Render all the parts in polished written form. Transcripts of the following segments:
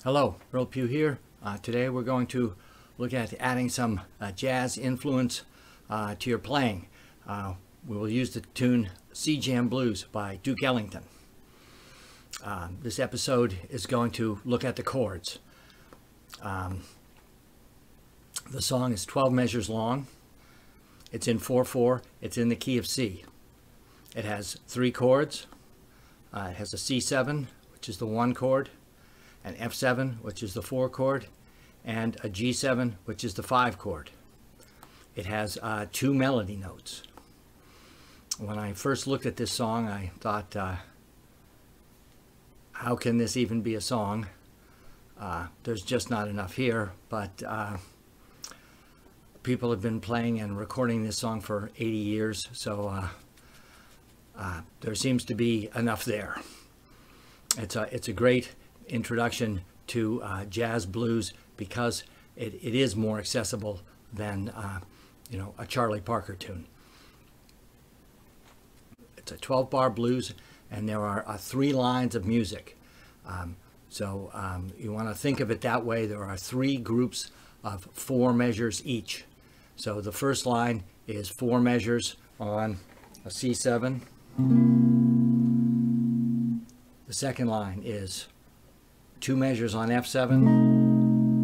Hello, Earl Pugh here. Today we're going to look at adding some jazz influence to your playing. We will use the tune Jam Blues by Duke Ellington. This episode is going to look at the chords. The song is 12 measures long. It's in 4/4. It's in the key of C. It has 3 chords. It has a C7, which is the 1 chord, an F7, which is the 4 chord, and a G7, which is the 5 chord. It has 2 melody notes. When I first looked at this song, I thought, how can this even be a song? There's just not enough here, but people have been playing and recording this song for 80 years, so there seems to be enough there. It's a great introduction to jazz blues because it is more accessible than a Charlie Parker tune. It's a 12-bar blues, and there are 3 lines of music. So you want to think of it that way. There are 3 groups of 4 measures each. So the first line is 4 measures on a C7. The second line is 2 measures on F7,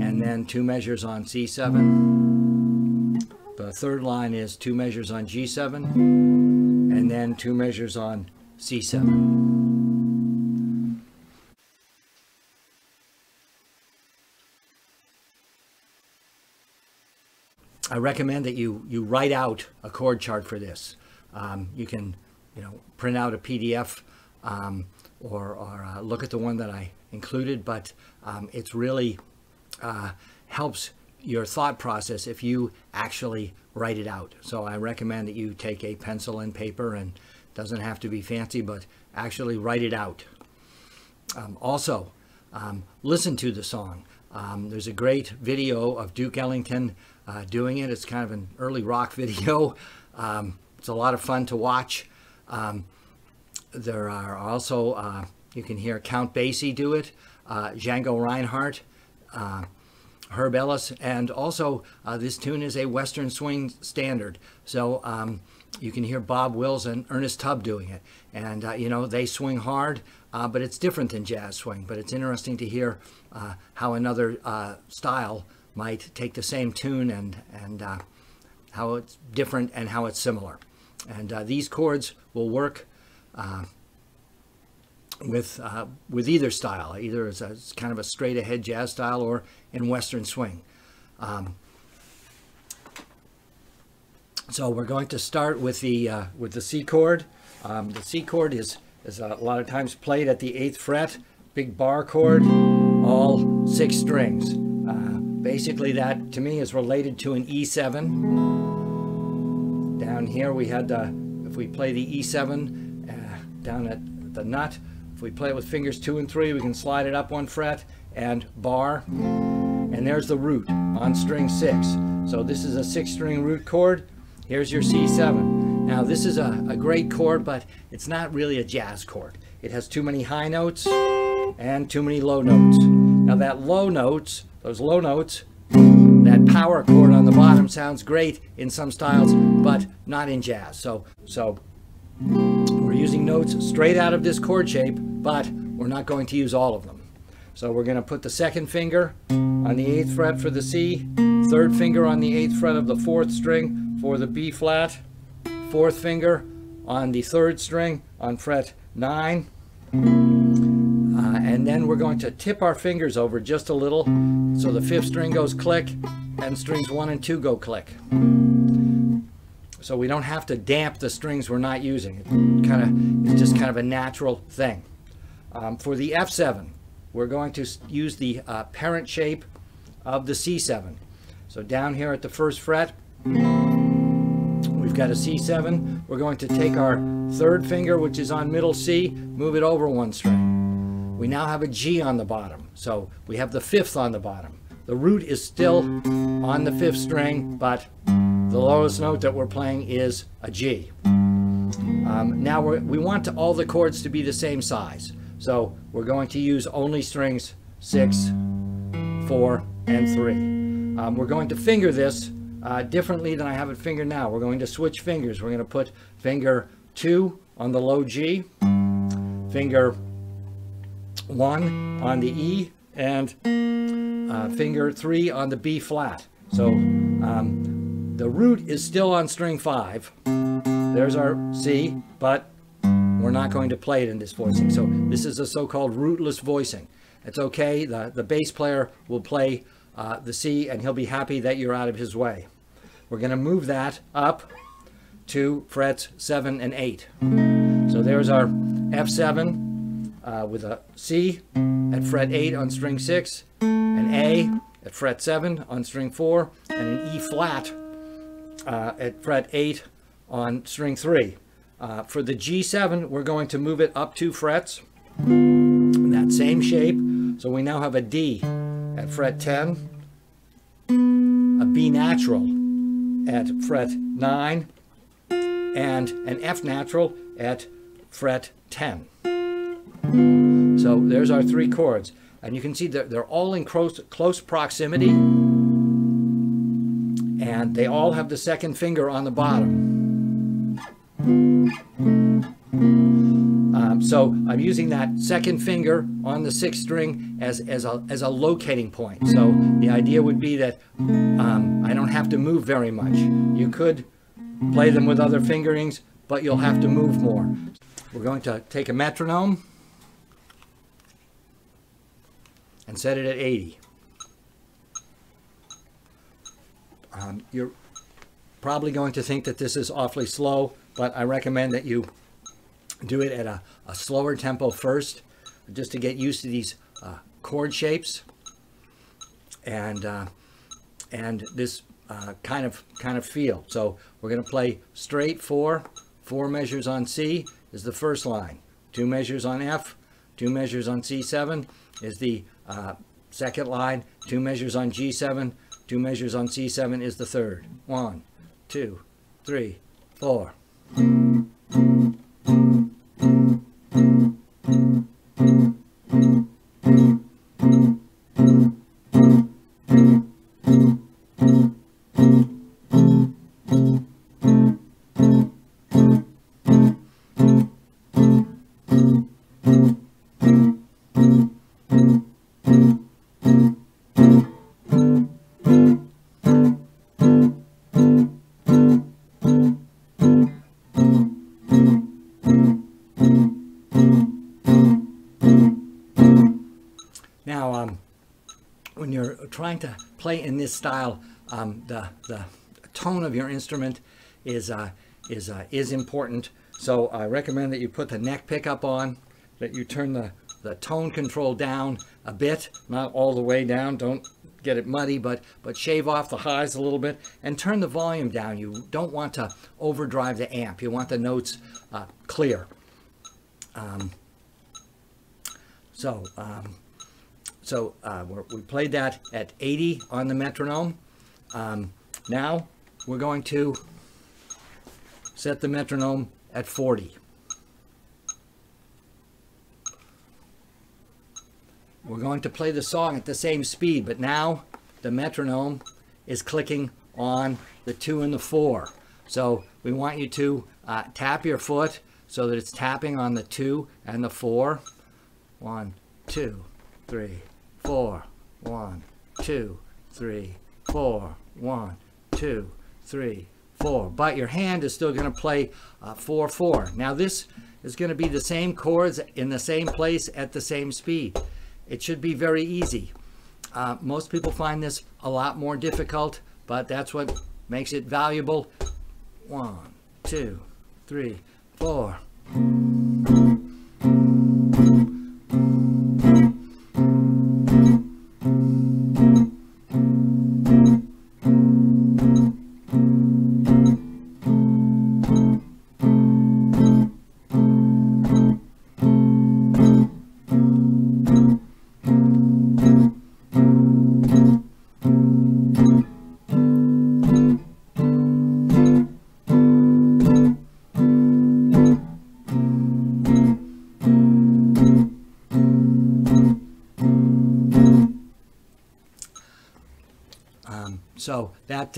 and then 2 measures on C7. The third line is 2 measures on G7, and then 2 measures on C7. I recommend that you write out a chord chart for this. You can print out a PDF or look at the one that I included, but it's really helps your thought process if you actually write it out. So I recommend that you take a pencil and paper, and it doesn't have to be fancy, but actually write it out. Also, listen to the song. There's a great video of Duke Ellington doing it. It's kind of an early rock video. It's a lot of fun to watch. There are also, you can hear Count Basie do it, Django Reinhardt, Herb Ellis, and also this tune is a Western swing standard. So you can hear Bob Wills and Ernest Tubb doing it. And, they swing hard, but it's different than jazz swing. But it's interesting to hear how another style might take the same tune and how it's different and how it's similar. And these chords will work with either style, either as kind of a straight ahead jazz style or in Western swing. So we're going to start with the C chord. The C chord is a lot of times played at the 8th fret, big bar chord, all 6 strings. Basically that to me is related to an E7. Down here we had if we play the E7 down at the nut, if we play it with fingers 2 and 3, we can slide it up 1 fret and bar, and there's the root on string 6. So this is a 6-string root chord. Here's your C7. Now this is a great chord, but it's not really a jazz chord. It has too many high notes and too many low notes. Now that those low notes, that power chord on the bottom sounds great in some styles, but not in jazz. So we're using notes straight out of this chord shape, but we're not going to use all of them. So we're going to put the 2nd finger on the 8th fret for the C, 3rd finger on the 8th fret of the 4th string for the B flat, 4th finger on the 3rd string on fret 9, and then we're going to tip our fingers over just a little so the 5th string goes click and strings 1 and 2 go click. So we don't have to damp the strings we're not using. It's just kind of a natural thing. For the F7, we're going to use the parent shape of the C7. So down here at the 1st fret, we've got a C7. We're going to take our 3rd finger, which is on middle C, move it over 1 string. We now have a G on the bottom, so we have the 5th on the bottom. The root is still on the 5th string, but the lowest note that we're playing is a G. Now we want all the chords to be the same size. So we're going to use only strings 6, 4, and 3. We're going to finger this differently than I have it fingered now. We're going to switch fingers. We're going to put finger 2 on the low G, finger 1 on the E, and finger 3 on the B flat. So the root is still on string 5. There's our C, but we're not going to play it in this voicing. So this is a so-called rootless voicing. It's okay. The bass player will play the C, and he'll be happy that you're out of his way. We're going to move that up to frets 7 and 8. So there's our F7 with a C at fret 8 on string 6, an A at fret 7 on string 4, and an E flat at fret 8 on string 3. For the G7, we're going to move it up 2 frets in that same shape. So we now have a D at fret 10, a B natural at fret 9, and an F natural at fret 10. So there's our 3 chords. And you can see that they're all in close proximity, and they all have the second finger on the bottom. So I'm using that second finger on the 6th string as a locating point. So the idea would be that I don't have to move very much. You could play them with other fingerings, but you'll have to move more. We're going to take a metronome and set it at 80. You're probably going to think that this is awfully slow, but I recommend that you do it at a slower tempo first, just to get used to these chord shapes and this kind of feel. So we're going to play straight 4 measures on C is the first line, 2 measures on F, 2 measures on C7 is the second line, 2 measures on G7, 2 measures on C7 is the third. 1, 2, 3, 4. Now, when you're trying to play in this style, the tone of your instrument is important. So I recommend that you put the neck pickup on, that you turn the tone control down a bit, not all the way down. Don't get it muddy, but shave off the highs a little bit and turn the volume down. You don't want to overdrive the amp. You want the notes clear. We played that at 80 on the metronome. Now we're going to set the metronome at 40. We're going to play the song at the same speed, but now the metronome is clicking on the 2 and the 4. So we want you to tap your foot so that it's tapping on the 2 and the 4. 1, 2, 3, 4. 1, 2, 3, 4. 1, 2, 3, 4. But your hand is still going to play 4, 4. Now this is going to be the same chords in the same place at the same speed. It should be very easy. Most people find this a lot more difficult, but that's what makes it valuable. 1, 2, 3, 4. So that,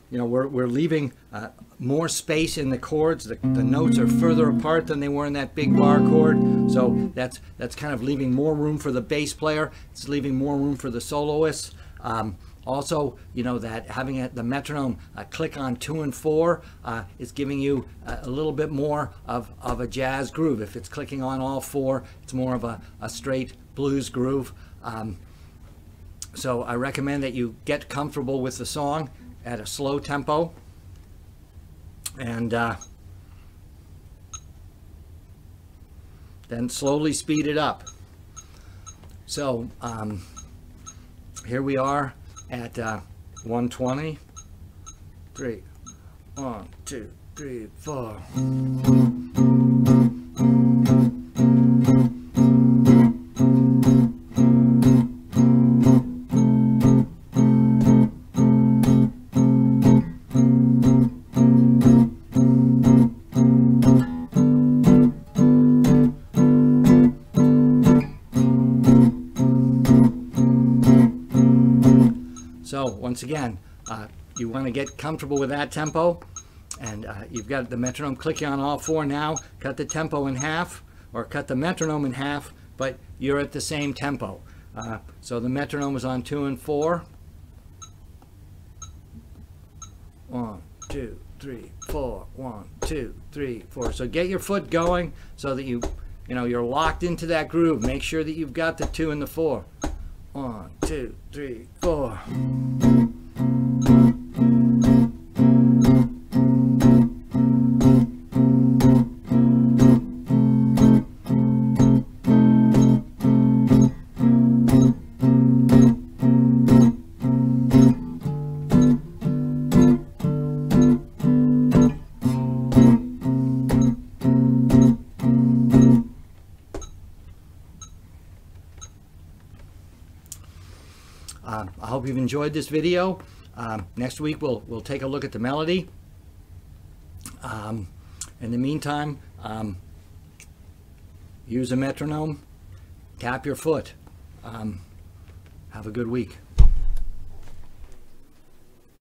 we're leaving more space in the chords. The notes are further apart than they were in that big bar chord. So that's kind of leaving more room for the bass player. It's leaving more room for the soloists. Also, that having the metronome click on 2 and 4 is giving you a little bit more of a jazz groove. If it's clicking on all 4, it's more of a straight blues groove. So I recommend that you get comfortable with the song at a slow tempo, and then slowly speed it up. So here we are at 120. 3, 1, 2, 3, 4. So once again, you want to get comfortable with that tempo, and you've got the metronome clicking on all 4 now. Cut the tempo in half, or cut the metronome in half, but you're at the same tempo. So the metronome is on 2 and 4. 1, 2, 3, 4. 1, 2, 3, 4. So get your foot going so that you're locked into that groove. Make sure that you've got the 2 and the 4. 1, 2, 3, 4. I hope you've enjoyed this video. Next week we'll take a look at the melody. In the meantime, use a metronome, tap your foot. Have a good week.